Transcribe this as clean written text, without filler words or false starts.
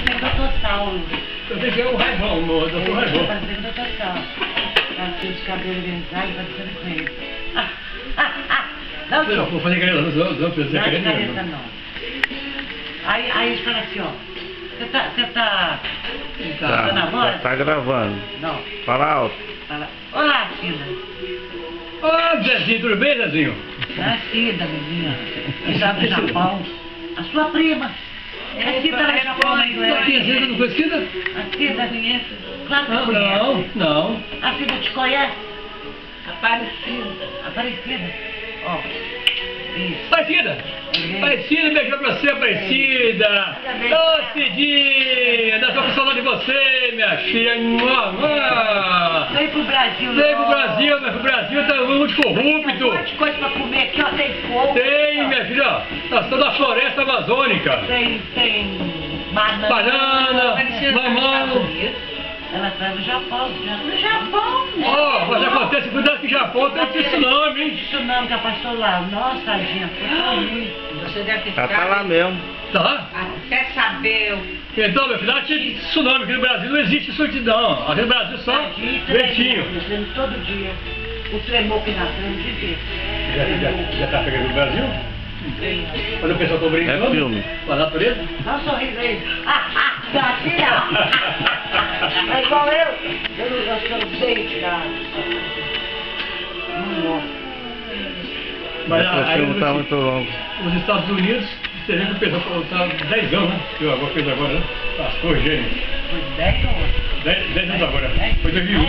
parecendo o Dr. Saulo. Eu deixei o Raivão, o Dr. Raivão. Tá parecendo o Dr. Saulo. Tá cheio de cabelo organizado, parecendo com ele. Não, Eu vou fazer carreira dos outros, não é de careta, não. Aí eles falam assim, ó. Você tá namorando? Tá gravando. Não. Fala alto. Fala. Olá, Cida. Ô, Zezinho, tudo bem, Zezinho? É a Cida, menina. Que já do Japão. A sua prima. A Cida da Espanha. Não tinha Cida, não conhece Cida? A Cida conhece? Claro que Não, conhece. não. A Cida te conhece? Aparecida. Aparecida. Ó. Isso. Aparecida! Aparecida, beijão pra você, Aparecida! Ô, Cidinha, nós estamos com saudade de você, minha filha! Vem pro Brasil, Vem pro Brasil, mas pro Brasil tá muito Tem um corrupto! monte de coisa pra comer aqui, ó. Tem fogo. Tem, minha filha, ó, nós estamos na floresta amazônica! Tem banana. Banana, mamão! Ela tá no Japão, já. No Japão? Ó, mas acontece, cuidado que o Japão tem tsunami, hein? Tsunami que passou lá. Nossa, tadinha, foi muito. Você deve ter Ela tá lá mesmo. Tá? Quer saber o Então, meu filho, aqui tsunami, aqui no Brasil não existe solidão. Aqui no Brasil só ventinho. Vendo todo dia. O tremor que nasceu de ver. Já tá pegando no Brasil? Quando o pessoal tá brincando É filme. com a natureza? Dá um sorriso aí. Gatinha! É igual eu. Eu cansei de tirar. Não gosto. Mas Esse aí filme tá muito longo. os Estados Unidos, você vê que o pessoal tá 10 anos, né? Que o avô fez agora, né? As cores, gente. Foi 10 ou 11? 10 anos agora. Foi 2001.